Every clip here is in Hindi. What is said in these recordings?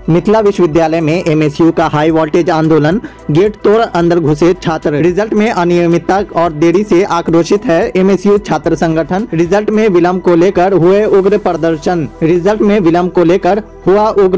मिथिला विश्वविद्यालय में एमएसयू का हाई वोल्टेज आंदोलन, गेट तोड़ अंदर घुसे छात्र। रिजल्ट में अनियमितता और देरी से आक्रोशित है एमएसयू छात्र संगठन। रिजल्ट में विलंब को लेकर हुए उग्र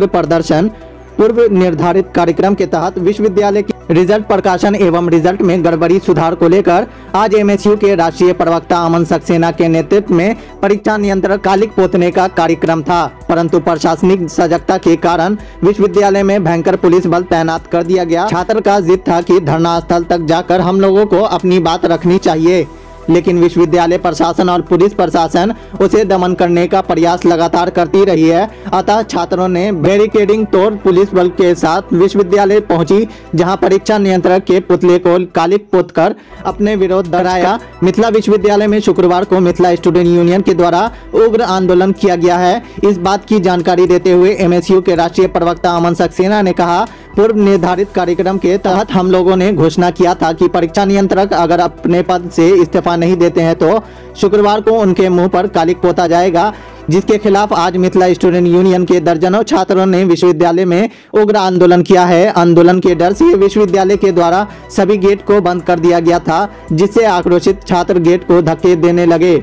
प्रदर्शन। पूर्व निर्धारित कार्यक्रम के तहत विश्वविद्यालय के रिजल्ट प्रकाशन एवं रिजल्ट में गड़बड़ी सुधार को लेकर आज एमएसयू के राष्ट्रीय प्रवक्ता अमन सक्सेना के नेतृत्व में परीक्षा नियंत्रक कालिक पोतने का कार्यक्रम था, परंतु प्रशासनिक सजगता के कारण विश्वविद्यालय में भयंकर पुलिस बल तैनात कर दिया गया। छात्र का जिद था कि धरना स्थल तक जाकर हम लोगों को अपनी बात रखनी चाहिए, लेकिन विश्वविद्यालय प्रशासन और पुलिस प्रशासन उसे दमन करने का प्रयास लगातार करती रही है। अतः छात्रों ने बैरिकेडिंग तोड़ पुलिस बल के साथ विश्वविद्यालय पहुंची, जहां परीक्षा नियंत्रक के पुतले को कालिक पोतकर अपने विरोध दोहराया। मिथिला विश्वविद्यालय में शुक्रवार को मिथिला स्टूडेंट यूनियन के द्वारा उग्र आंदोलन किया गया है। इस बात की जानकारी देते हुए एमएसयू के राष्ट्रीय प्रवक्ता अमन सक्सेना ने कहा, पूर्व निर्धारित कार्यक्रम के तहत हम लोगों ने घोषणा किया था कि परीक्षा नियंत्रक अगर अपने पद से इस्तीफा नहीं देते हैं तो शुक्रवार को उनके मुंह पर कालिक पोता जाएगा, जिसके खिलाफ आज मिथिला स्टूडेंट यूनियन के दर्जनों छात्रों ने विश्वविद्यालय में उग्र आंदोलन किया है। आंदोलन के डर से विश्वविद्यालय के द्वारा सभी गेट को बंद कर दिया गया था, जिससे आक्रोशित छात्र गेट को धक्के देने लगे।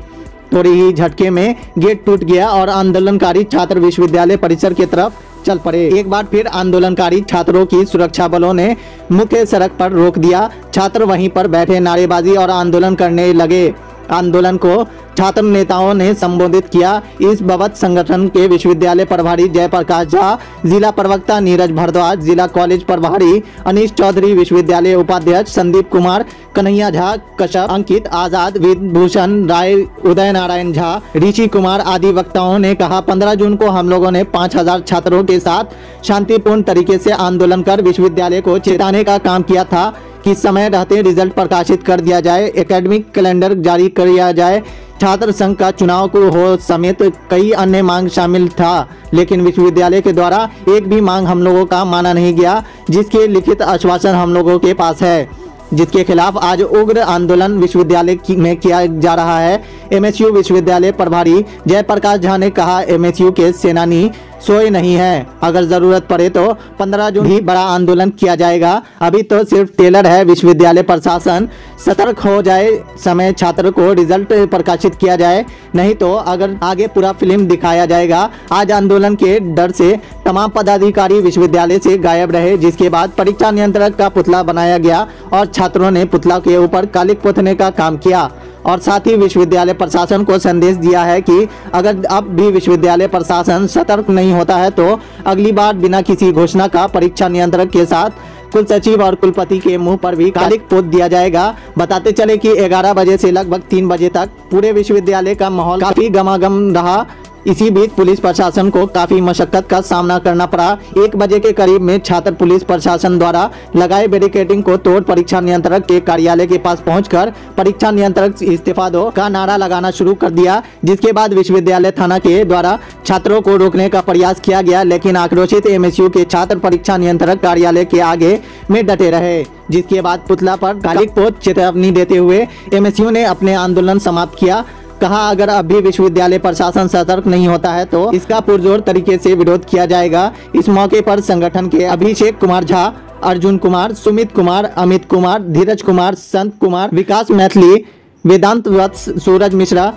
थोड़ी ही झटके में गेट टूट गया और आंदोलनकारी छात्र विश्वविद्यालय परिसर की तरफ चल पड़े। एक बार फिर आंदोलनकारी छात्रों की सुरक्षा बलों ने मुख्य सड़क पर रोक दिया। छात्र वहीं पर बैठे नारेबाजी और आंदोलन करने लगे। आंदोलन को छात्र नेताओं ने संबोधित किया। इस बाबत संगठन के विश्वविद्यालय प्रभारी जयप्रकाश झा, जिला प्रवक्ता नीरज भारद्वाज, जिला कॉलेज प्रभारी अनीश चौधरी, विश्वविद्यालय उपाध्यक्ष संदीप कुमार, कन्हैया झा, कश्यप, अंकित आजाद, विभूषण राय, उदय नारायण झा, ऋषि कुमार आदि वक्ताओं ने कहा, 15 जून को हम लोगों ने 5000 छात्रों के साथ शांतिपूर्ण तरीके से आंदोलन कर विश्वविद्यालय को चेताने का काम किया था कि समय रहते रिजल्ट प्रकाशित कर दिया जाए, एकेडमिक कैलेंडर जारी किया जाए, छात्र संघ का चुनाव को हो समेत कई अन्य मांग शामिल था, लेकिन विश्वविद्यालय के द्वारा एक भी मांग हम लोगों का माना नहीं गया, जिसके लिखित आश्वासन हम लोगों के पास है, जिसके खिलाफ आज उग्र आंदोलन विश्वविद्यालय में किया जा रहा है। एमएसयू विश्वविद्यालय प्रभारी जयप्रकाश झा ने कहा, एमएसयू के सेनानी सोए नहीं है, अगर जरूरत पड़े तो 15 जून भी बड़ा आंदोलन किया जाएगा। अभी तो सिर्फ टेलर है। विश्वविद्यालय प्रशासन सतर्क हो जाए, समय छात्र को रिजल्ट प्रकाशित किया जाए, नहीं तो अगर आगे पूरा फिल्म दिखाया जाएगा। आज आंदोलन के डर से तमाम पदाधिकारी विश्वविद्यालय से गायब रहे, जिसके बाद परीक्षा नियंत्रक का पुतला बनाया गया और छात्रों ने पुतला के ऊपर कालिक पोतने का काम किया और साथ ही विश्वविद्यालय प्रशासन को संदेश दिया है कि अगर अब भी विश्वविद्यालय प्रशासन सतर्क नहीं होता है तो अगली बार बिना किसी घोषणा का परीक्षा नियंत्रक के साथ कुल सचिव और कुलपति के मुंह पर भी कालिक पोत दिया जाएगा। बताते चले कि 11 बजे से लगभग 3 बजे तक पूरे विश्वविद्यालय का माहौल काफी गमागम रहा। इसी बीच पुलिस प्रशासन को काफी मशक्कत का सामना करना पड़ा। 1 बजे के करीब में छात्र पुलिस प्रशासन द्वारा लगाए बैरिकेडिंग को तोड़ परीक्षा नियंत्रक के कार्यालय के पास पहुंचकर परीक्षा नियंत्रक इस्तीफा दो का नारा लगाना शुरू कर दिया, जिसके बाद विश्वविद्यालय थाना के द्वारा छात्रों को रोकने का प्रयास किया गया, लेकिन आक्रोशित एमएसयू के छात्र परीक्षा नियंत्रक कार्यालय के आगे में डटे रहे, जिसके बाद पुतला पर कालिक पोत चेतावनी देते हुए एमएसयू ने अपने आंदोलन समाप्त किया। कहा, अगर अभी विश्वविद्यालय प्रशासन सतर्क नहीं होता है तो इसका पुरजोर तरीके से विरोध किया जाएगा। इस मौके पर संगठन के अभिषेक कुमार झा, अर्जुन कुमार, सुमित कुमार, अमित कुमार, धीरज कुमार, संत कुमार, विकास मैथिली, वेदांत वत्स, सूरज मिश्रा,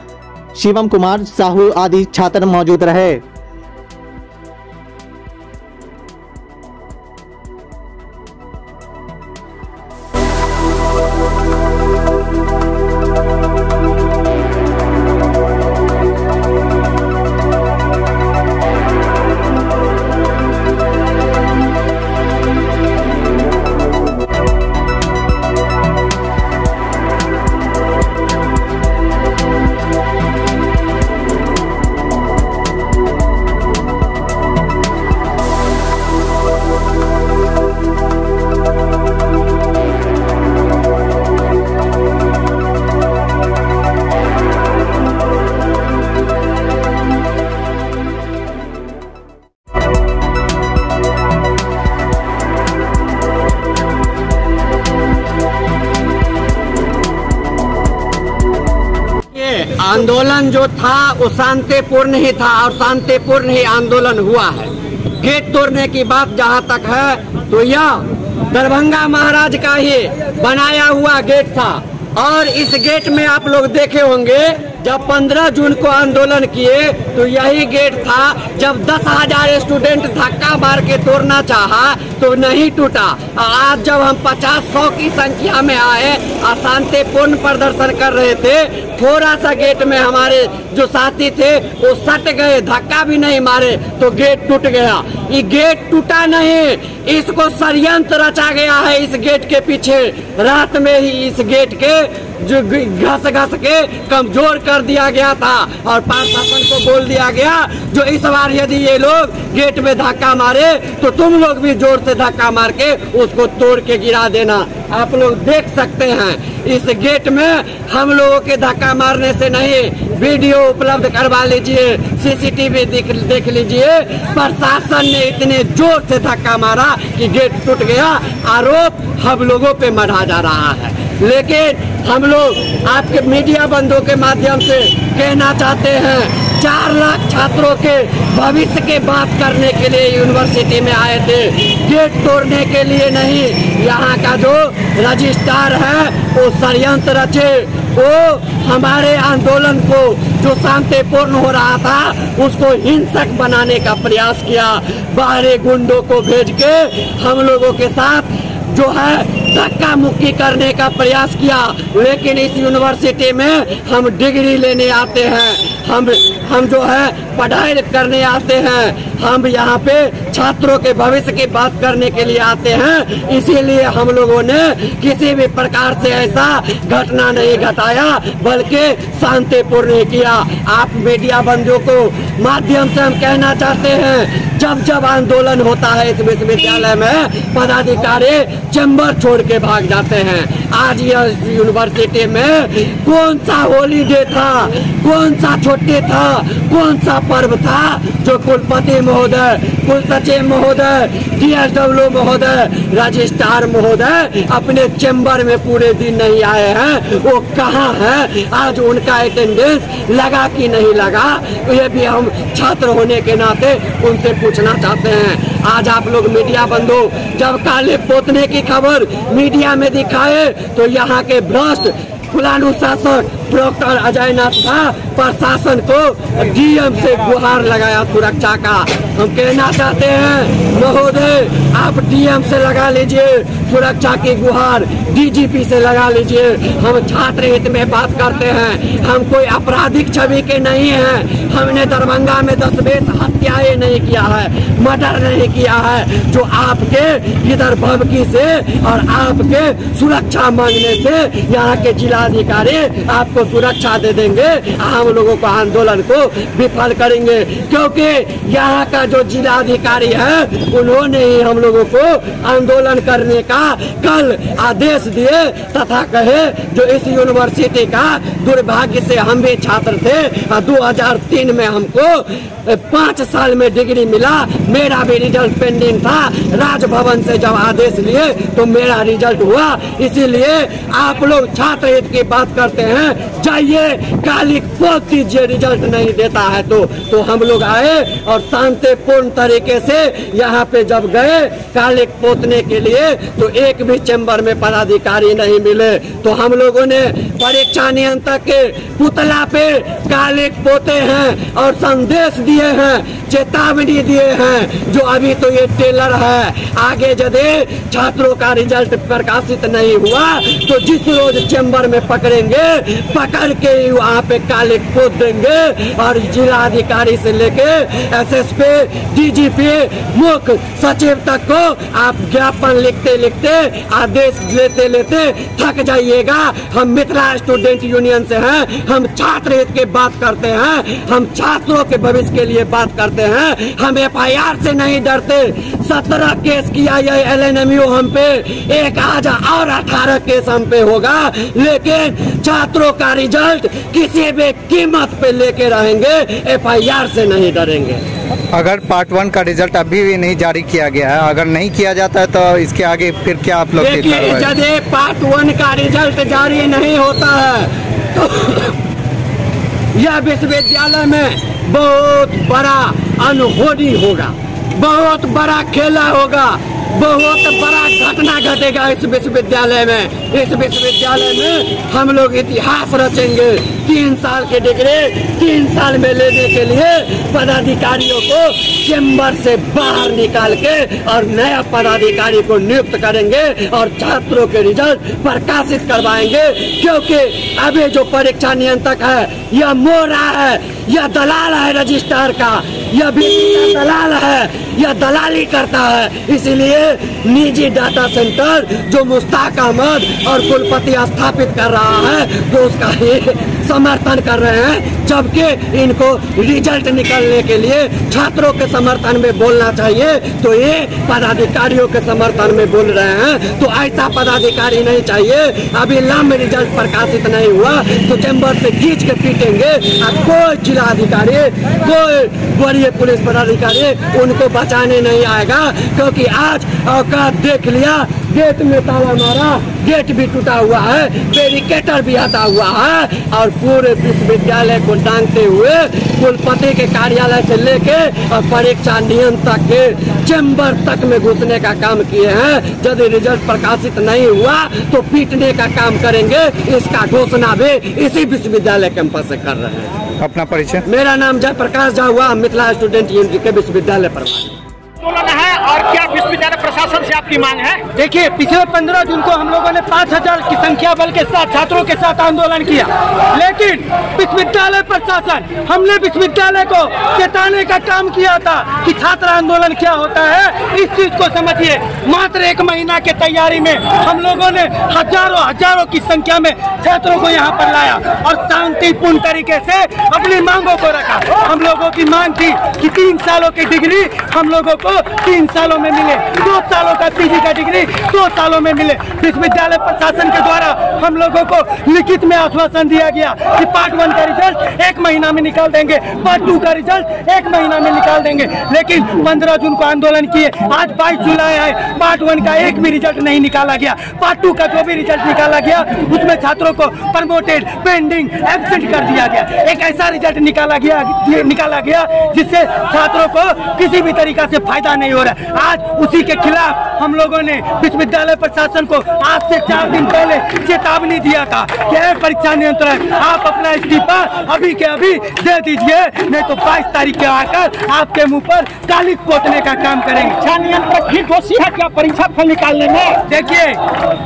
शिवम कुमार साहू आदि छात्र मौजूद रहे। आंदोलन जो था वो शांतिपूर्ण ही था और शांतिपूर्ण ही आंदोलन हुआ है। गेट तोड़ने की बात जहां तक है तो यह दरभंगा महाराज का ही बनाया हुआ गेट था। और इस गेट में आप लोग देखे होंगे जब 15 जून को आंदोलन किए तो यही गेट था। जब 10,000 स्टूडेंट धक्का मार के तोड़ना चाहा तो नहीं टूटा। आज जब हम 50-100 की संख्या में आए और शांतिपूर्ण प्रदर्शन कर रहे थे, थोड़ा सा गेट में हमारे जो साथी थे वो सट गए, धक्का भी नहीं मारे तो गेट टूट गया। ये गेट टूटा नहीं, इसको षड्यंत्र रचा गया है। इस गेट के पीछे रात में ही इस गेट के जो घस के कमजोर कर दिया गया था और प्रशासन को बोल दिया गया जो इस बार यदि ये लोग गेट में धक्का मारे तो तुम लोग भी जोर से धक्का मार के उसको तोड़ के गिरा देना। आप लोग देख सकते हैं इस गेट में हम लोगों के धक्का मारने से नहीं, वीडियो उपलब्ध करवा लीजिए, सीसीटीवी देख लीजिए। प्रशासन ने इतने जोर से धक्का मारा कि गेट टूट गया। आरोप हम लोगों पे मढ़ा जा रहा है। लेकिन हम लोग आपके मीडिया बंधुओं के माध्यम से कहना चाहते हैं 4 लाख छात्रों के भविष्य की बात करने के लिए यूनिवर्सिटी में आए थे, गेट तोड़ने के लिए नहीं। यहाँ का जो रजिस्ट्रार है वो षड्यंत्र रचे, वो हमारे आंदोलन को जो शांतिपूर्ण हो रहा था उसको हिंसक बनाने का प्रयास किया। बाहरी गुंडों को भेज के हम लोगों के साथ जो है धक्का मुक्की करने का प्रयास किया। लेकिन इस यूनिवर्सिटी में हम डिग्री लेने आते हैं, हम जो है पढ़ाई करने आते हैं, हम यहाँ पे छात्रों के भविष्य की बात करने के लिए आते हैं। इसीलिए हम लोगों ने किसी भी प्रकार से ऐसा घटना नहीं घटाया बल्कि शांतिपूर्ण किया। आप मीडिया बंधुओं को माध्यम से हम कहना चाहते हैं जब आंदोलन होता है इस विश्वविद्यालय में पदाधिकारी चैम्बर छोड़ के भाग जाते हैं। आज यह यूनिवर्सिटी में कौन सा हॉलीडे था, कौन सा छुट्टी था, कौन सा पर्व था जो कुलपति महोदय, कुलसचिव महोदय, DSW महोदय, रजिस्ट्रार महोदय अपने चैम्बर में पूरे दिन नहीं आए हैं? वो कहाँ है? आज उनका अटेंडेंस लगा कि नहीं लगा, ये भी हम छात्र होने के नाते उनसे पूछना चाहते हैं। आज आप लोग मीडिया बंधु जब काले पोतने की खबर मीडिया में दिखाए तो यहाँ के भ्रष्ट कुलानुशासन डॉक्टर अजय नाथ झा प्रशासन को DM से गुहार लगाया सुरक्षा का। हम कहना चाहते हैं महोदय आप DM से लगा लीजिए सुरक्षा की गुहार, DGP से लगा लीजिए। हम छात्र हित में बात करते हैं, हम कोई आपराधिक छवि के नहीं हैं। हमने दरभंगा में 10-20 हत्याएं नहीं किया है, मर्डर नहीं किया है जो आपके इधर भभकी से और आपके सुरक्षा मांगने से यहाँ के जिलाधिकारी आपको सुरक्षा दे देंगे। हम लोगों को आंदोलन को विफल करेंगे क्योंकि यहाँ का जो जिलाधिकारी है उन्होंने ही हम लोगों को आंदोलन करने का कल आदेश दिए तथा कहे जो इस यूनिवर्सिटी का दुर्भाग्य से हम भी छात्र थे। 2003 में हमको 5 साल में डिग्री मिला, मेरा भी रिजल्ट पेंडिंग था। राजभवन से जब आदेश लिए तो मेरा रिजल्ट हुआ। इसीलिए आप लोग छात्र हित की बात करते हैं, जाइए काली पोत दीजिए, रिजल्ट नहीं देता है तो हम लोग आए और शांतिपूर्ण तरीके से यहाँ पे जब गए काले पोतने के लिए तो एक भी चैम्बर में पदाधिकारी नहीं मिले। तो हम लोगों ने परीक्षा नियंत्रक के पुतला पे काले पोते हैं और संदेश दिए हैं, चेतावनी दिए हैं जो अभी तो ये टेलर है। आगे यदि छात्रों का रिजल्ट प्रकाशित नहीं हुआ तो जिस रोज चैम्बर में पकड़ेंगे, पकड़ के वहाँ पे काले पोत देंगे और जिलाधिकारी से लेके SSP, DGP, मुख्य सचिव तक को आप ज्ञापन लिखते लिखते आदेश लेते लेते थक जाइएगा। हम मिथिला स्टूडेंट यूनियन से हैं, हम छात्र हित की बात करते हैं, हम छात्रों के भविष्य के लिए बात करते हैं। हम FIR से नहीं डरते। 17 केस किया यह LNMU हम पे, एक आज और 18 केस हम पे होगा, लेकिन छात्रों का रिजल्ट किसी भी कीमत पे लेके रहेंगे, FIR से नहीं डरेंगे। अगर पार्ट 1 का रिजल्ट अभी भी नहीं जारी किया गया है, अगर नहीं किया जाता है तो इसके आगे फिर क्या आप लोग? देखिए यदि पार्ट 1 का रिजल्ट जारी नहीं होता है तो यह विश्वविद्यालय में बहुत बड़ा अनहोनी होगा। बहुत बड़ा खेला होगा, बहुत बड़ा घटना घटेगा इस विश्वविद्यालय में। इस विश्वविद्यालय में हम लोग इतिहास रचेंगे। 3 साल की डिग्री 3 साल में लेने के लिए पदाधिकारियों को चेंबर से बाहर निकाल के और नया पदाधिकारी को नियुक्त करेंगे और छात्रों के रिजल्ट प्रकाशित करवाएंगे। क्योंकि अभी जो परीक्षा नियंत्रक है यह मोरा है, यह दलाल है रजिस्ट्रार का, यह भी दलाल है, यह दलाली करता है। इसलिए निजी डाटा सेंटर जो मुश्ताक अहमद और कुलपति स्थापित कर रहा है तो उसका ही समर्थन कर रहे हैं, जबकि इनको रिजल्ट निकलने के लिए छात्रों के समर्थन में बोलना चाहिए तो ये पदाधिकारियों के समर्थन में बोल रहे हैं। तो ऐसा पदाधिकारी नहीं चाहिए। अभी लंब रिजल्ट प्रकाशित नहीं हुआ तो चैम्बर से खींच के पीटेंगे और कोई जिला अधिकारी, कोई वरीय पुलिस पदाधिकारी उनको बचाने नहीं आएगा। क्योंकि आज औकात देख लिया, गेट में ताला मारा, गेट भी टूटा हुआ है, बैरिकेटर भी हटा हुआ है और पूरे विश्वविद्यालय को डांगते हुए कुलपति के कार्यालय से लेके और परीक्षा नियंत्रक के चैम्बर तक में घुसने का काम किए हैं। यदि रिजल्ट प्रकाशित नहीं हुआ तो पीटने का काम करेंगे। इसका घोषणा भी इसी विश्वविद्यालय कैंपस से कर रहे हैं। अपना परिचय? मेरा नाम जयप्रकाश झा हुआ, मिथिला स्टूडेंट यूनियन के विश्वविद्यालय प्रभारी। आंदोलन है और क्या विश्वविद्यालय प्रशासन से आपकी मांग है? देखिए, पिछले 15 जून को हम लोगों ने 5000 की संख्या बल के साथ छात्रों के साथ आंदोलन किया, लेकिन विश्वविद्यालय प्रशासन, हमने विश्वविद्यालय को चेताने का काम किया था कि छात्र आंदोलन क्या होता है। इस चीज को समझिए, मात्र 1 महीना के तैयारी में हम लोगों ने हजारों की संख्या में छात्रों को यहाँ पर लाया और शांतिपूर्ण तरीके से अपनी मांगों को रखा। हम लोगों की मांग थी कि 3 सालों की डिग्री हम लोगों को 3 सालों में मिले, 2 सालों का पीजी का डिग्री 2 सालों में मिले। विश्वविद्यालय प्रशासन के द्वारा हम लोगों को लिखित में आश्वासन दिया गया कि पार्ट 1 का रिजल्ट 1 महीना में निकाल देंगे, पार्ट 2 का रिजल्ट 1 महीना में निकाल देंगे। लेकिन 15 जून को आंदोलन किए, आज 22 जुलाई है, पार्ट 1 का एक भी रिजल्ट नहीं निकाला गया। पार्ट 2 का जो भी रिजल्ट निकाला गया उसमें छात्रों को प्रमोटेड, पेंडिंग, एब्सेंट कर दिया गया। एक ऐसा रिजल्ट निकाला गया जिससे छात्रों को किसी भी तरीका से फायदा नहीं हो रहा है। आज उसी के खिलाफ हम लोगों ने विश्वविद्यालय प्रशासन को आज से 4 दिन पहले चेतावनी दिया था कि परीक्षा नियंत्रक आप अपना इस्तीफा अभी के अभी दे दीजिए, नहीं तो 22 तारीख के आकर आपके मुंह पर कालिक पोतने का काम करेंगे। परीक्षा नियंत्रक भी दोषी है क्या परीक्षा फल निकालने में? देखिए,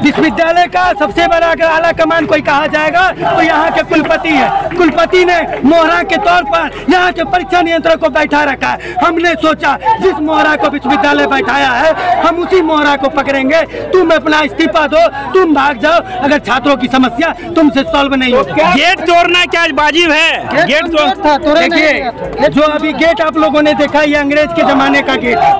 विश्वविद्यालय का सबसे बड़ा अगर आला कमान कोई कहा जाएगा तो यहाँ के कुलपति है। कुलपति ने मोहरा के तौर पर यहाँ के परीक्षा नियंत्रक को बैठा रखा है। हमने सोचा जिस मोहरा को विश्वविद्यालय बैठाया है हम उसी मोहरा को पकड़ेंगे। तुम अपना इस्तीफा दो, तुम भाग जाओ अगर छात्रों की समस्या तुमसे सॉल्व नहीं होती। गेट तोड़ना क्या वाजिब है? गेट देखिए, जो अभी गेट आप लोगों ने देखा ये अंग्रेज के जमाने का गेट है।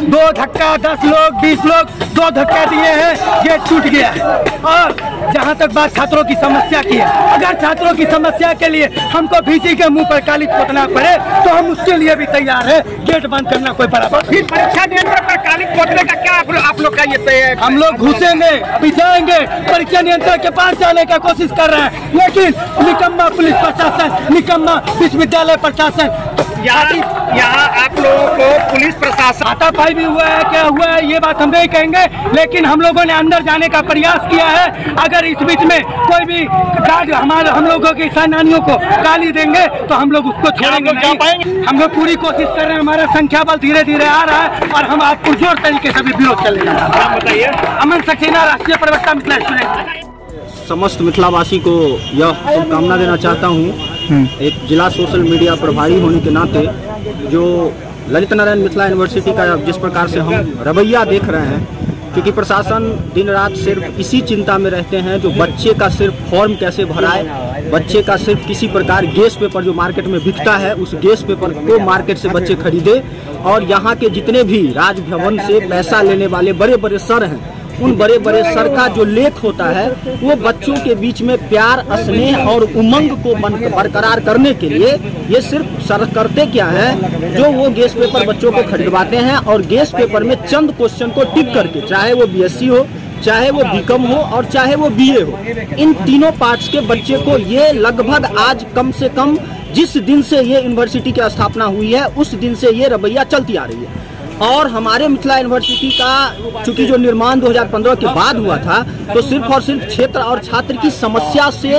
2 धक्का 10 लोग 20 लोग 2 धक्का दिए हैं, गेट टूट गया है। और जहाँ तक बात छात्रों की समस्या की है, अगर छात्रों की समस्या के लिए हमको VC के मुंह पर कालिक पोतना पड़े तो हम उसके लिए भी तैयार है। गेट बंद करना कोई बड़ा बात। फिर परीक्षा नियंत्रक पर कालिक पोतने का क्या आप लोग का ये हम लोग घुसेंगे, अभी जाएंगे, परीक्षा नियंत्रक के पास जाने का कोशिश कर रहे हैं, लेकिन निकम्मा पुलिस प्रशासन, निकम्मा विश्वविद्यालय प्रशासन। यहाँ आप लोगों को पुलिस प्रशासन हाथापाई भी हुआ है, क्या हुआ है ये बात हम नहीं कहेंगे, लेकिन हम लोगों ने अंदर जाने का प्रयास किया है। अगर इस बीच में कोई भी हम लोगों के सेनानियों को गाली देंगे तो हम लोग उसको छोड़ेंगे नहीं। हम लोग पूरी कोशिश कर रहे हैं, हमारा संख्या बल धीरे धीरे आ रहा है और हम आपको जोर तरीके से भी विरोध चलेगा। बताइए। अमन सक्सेना, राष्ट्रीय प्रवक्ता, मिथिला स्टूडेंट। समस्त मिथिलावासी को यह शुभकामना देना चाहता हूँ, एक जिला सोशल मीडिया प्रभारी होने के नाते जो ललित नारायण मिथिला यूनिवर्सिटी का जिस प्रकार से हम रवैया देख रहे हैं, क्योंकि प्रशासन दिन रात सिर्फ इसी चिंता में रहते हैं जो बच्चे का सिर्फ फॉर्म कैसे भराए, बच्चे का सिर्फ किसी प्रकार गैस पेपर जो मार्केट में बिकता है उस गैस पेपर को मार्केट से बच्चे खरीदे। और यहाँ के जितने भी राजभवन से पैसा लेने वाले बड़े बड़े सर हैं, उन बड़े बड़े सर का जो लेख होता है वो बच्चों के बीच में प्यार, स्नेह और उमंग को बरकरार करने के लिए ये सिर्फ सर करते क्या है, जो वो गैस पेपर बच्चों को खरीदवाते हैं और गैस पेपर में चंद क्वेश्चन को टिक करके, चाहे वो BSc हो, चाहे वो BCom हो और चाहे वो BA हो, इन तीनों पार्ट्स के बच्चे को ये लगभग आज कम से कम जिस दिन से ये यूनिवर्सिटी की स्थापना हुई है उस दिन से ये रवैया चलती आ रही है। और हमारे मिथिला यूनिवर्सिटी का चूंकि जो निर्माण 2015 के बाद हुआ था, तो सिर्फ और सिर्फ क्षेत्र और छात्र की समस्या से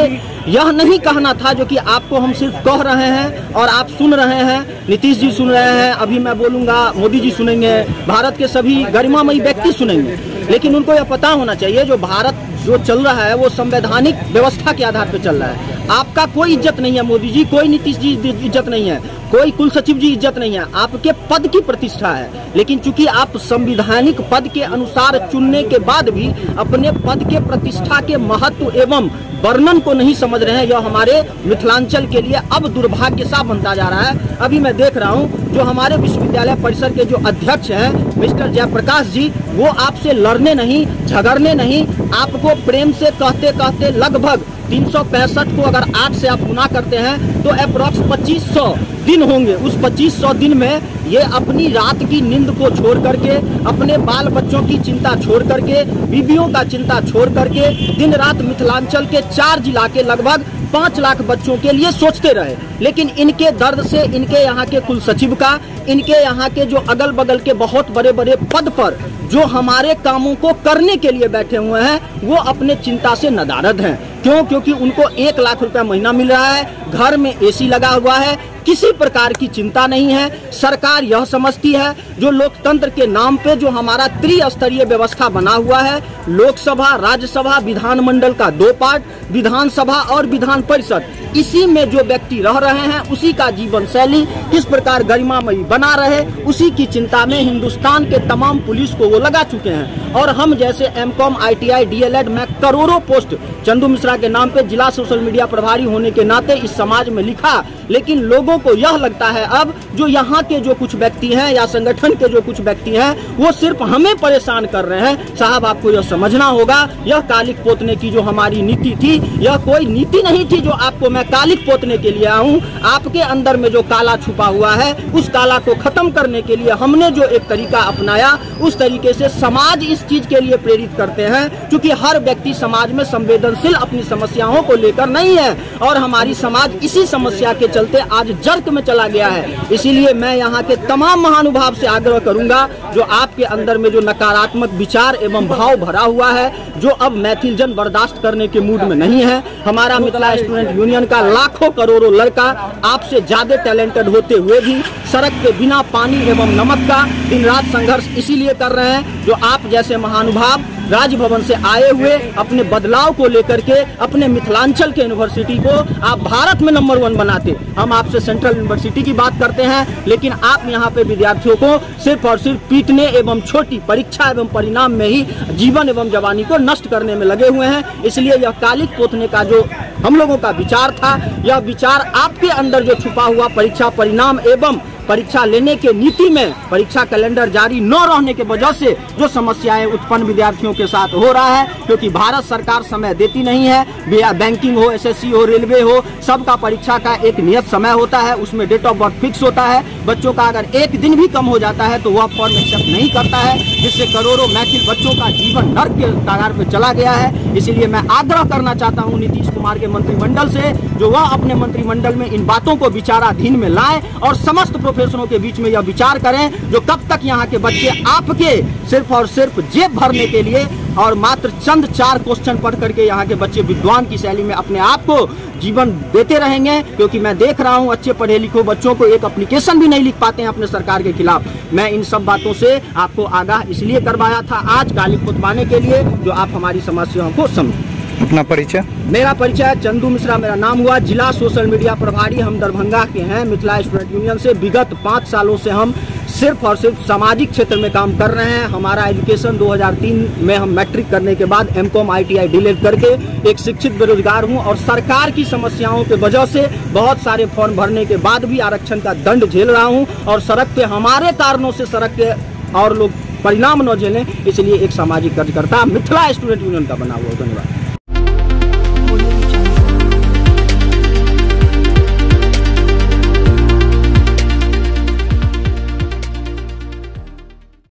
यह नहीं कहना था जो कि आपको हम सिर्फ कह रहे हैं और आप सुन रहे हैं। नीतीश जी सुन रहे हैं, अभी मैं बोलूँगा मोदी जी सुनेंगे, भारत के सभी गरिमामयी व्यक्ति सुनेंगे, लेकिन उनको यह पता होना चाहिए जो भारत जो चल रहा है वो संवैधानिक व्यवस्था के आधार पर चल रहा है। आपका कोई इज्जत नहीं है मोदी जी, कोई नीतीश जी इज्जत नहीं है, कोई कुल सचिव जी इज्जत नहीं है, आपके पद की प्रतिष्ठा है। लेकिन चूंकि आप संवैधानिक पद के अनुसार चुनने के बाद भी अपने पद के प्रतिष्ठा के महत्व एवं वर्णन को नहीं समझ रहे हैं, यह हमारे मिथिलांचल के लिए अब दुर्भाग्य सा बनता जा रहा है। अभी मैं देख रहा हूं जो हमारे विश्वविद्यालय परिसर के जो अध्यक्ष हैं मिस्टर जयप्रकाश जी, वो आपसे लड़ने नहीं, झगड़ने नहीं, आपको प्रेम से कहते कहते लगभग 365 को अगर 8 से आप गुना करते हैं तो अप्रॉक्स 2500 दिन होंगे। उस 2500 दिन में ये अपनी रात की नींद को छोड़ करके, अपने बाल बच्चों की चिंता छोड़ करके, बीवियों का चिंता छोड़ करके दिन रात मिथिलांचल के 4 जिला के लगभग 5 लाख बच्चों के लिए सोचते रहे। लेकिन इनके दर्द से इनके यहाँ के कुल सचिव का, इनके यहाँ के जो अगल बगल के बहुत बड़े बड़े पद पर जो हमारे कामों को करने के लिए बैठे हुए हैं, वो अपने चिंता से नदारद हैं। क्यों? क्योंकि उनको 1 लाख रुपया महीना मिल रहा है, घर में एसी लगा हुआ है, किसी प्रकार की चिंता नहीं है। सरकार यह समझती है जो लोकतंत्र के नाम पे जो हमारा त्रिस्तरीय व्यवस्था बना हुआ है, लोकसभा, राज्यसभा, विधानमंडल का 2 पार्ट, विधानसभा और विधान परिषद, इसी में जो व्यक्ति रह रहे हैं उसी का जीवन शैली किस प्रकार गरिमामयी बना रहे, उसी की चिंता में हिंदुस्तान के तमाम पुलिस को वो लगा चुके हैं। और हम जैसे एमकॉम, ITI, DLED में करोड़ों पोस्ट चंदू मिश्रा के नाम पे जिला सोशल मीडिया प्रभारी होने के नाते इस समाज में लिखा, लेकिन लोगों को यह लगता है अब जो यहाँ के जो कुछ व्यक्ति हैं या संगठन के जो कुछ व्यक्ति हैं वो सिर्फ हमें परेशान कर रहे हैं। साहब, आपको यह समझना होगा, यह कालिक पोतने की जो हमारी नीति थी, यह कोई नीति नहीं थी जो आपको मैं कालिक पोतने के लिए आऊं। आपके अंदर में जो काला छुपा हुआ है उस काला को खत्म करने के लिए हमने जो एक तरीका अपनाया, उस तरीके से समाज इस चीज के लिए प्रेरित करते हैं, क्योंकि हर व्यक्ति समाज में संवेदनशील अपनी समस्याओं को लेकर नहीं है और हमारी समाज इसी समस्या के चलते आज जर्क में चला गया है। इसीलिए मैं यहाँ के तमाम महानुभाव से आग्रह करूंगा जो आपके अंदर में जो नकारात्मक विचार एवं भाव भरा हुआ है, जो अब मैथिल जन बर्दाश्त करने के मूड में नहीं है। हमारा मिथिला स्टूडेंट यूनियन का लाखों करोड़ों लड़का आपसे ज्यादा टैलेंटेड होते हुए भी सड़क के बिना पानी एवं नमक का दिन रात संघर्ष इसीलिए कर रहे हैं जो आप जैसे महानुभाव राजभवन से आए हुए अपने बदलाव को लेकर के अपने मिथिलांचल के यूनिवर्सिटी को आप भारत में नंबर 1 बनाते। हम आपसे सेंट्रल यूनिवर्सिटी की बात करते हैं, लेकिन आप यहाँ पे विद्यार्थियों को सिर्फ और सिर्फ पीटने एवं छोटी परीक्षा एवं परिणाम में ही जीवन एवं जवानी को नष्ट करने में लगे हुए हैं। इसलिए यह कालिक पोतने का जो हम लोगों का विचार था, यह विचार आपके अंदर जो छुपा हुआ परीक्षा परिणाम एवं परीक्षा लेने के नीति में परीक्षा कैलेंडर जारी न रहने के वजह से जो समस्याएं उत्पन्न विद्यार्थियों के साथ हो रहा है, क्योंकि भारत सरकार समय देती नहीं है। बैंकिंग हो, SSC हो, रेलवे हो, सबका परीक्षा का एक नियत समय होता है, उसमें डेट ऑफ बर्थ फिक्स होता है। बच्चों का अगर एक दिन भी कम हो जाता है तो वह फॉर्म एक्सेप्ट नहीं करता है, जिससे करोड़ों मैथिल बच्चों का जीवन नर्क के कगार पर चला गया है। इसलिए मैं आग्रह करना चाहता हूँ नीतीश कुमार के मंत्रिमंडल से, जो वह अपने मंत्रिमंडल में इन बातों को विचाराधीन में लाए और समस्त प्रोफेसरों के बीच में यह विचार करें जो कब तक यहाँ के बच्चे आपके सिर्फ और सिर्फ जेब भरने के लिए और मात्र चंद 4 क्वेश्चन पढ़ करके यहाँ के बच्चे विद्वान की शैली में अपने आप को जीवन देते रहेंगे। क्योंकि मैं देख रहा हूँ अच्छे पढ़े लिखे बच्चों को एक एप्लीकेशन भी नहीं लिख पाते हैं अपने सरकार के खिलाफ। मैं इन सब बातों से आपको आगाह इसलिए करवाया था आज कालिक पोतवाने के लिए, जो आप हमारी समस्याओं को समझें। अपना परिचय? मेरा परिचय चंदू मिश्रा मेरा नाम हुआ, जिला सोशल मीडिया प्रभारी हम दरभंगा के हैं। मिथिला स्टूडेंट यूनियन से विगत 5 सालों से हम सिर्फ और सिर्फ सामाजिक क्षेत्र में काम कर रहे हैं। हमारा एजुकेशन 2003 में हम मैट्रिक करने के बाद एमकॉम ITI DLED करके एक शिक्षित बेरोजगार हूं और सरकार की समस्याओं के वजह से बहुत सारे फॉर्म भरने के बाद भी आरक्षण का दंड झेल रहा हूं और सड़क पे हमारे कारणों से सड़क के और लोग परिणाम न झेलें, इसलिए एक सामाजिक कार्यकर्ता मिथिला स्टूडेंट यूनियन का बना हुआ। धन्यवाद।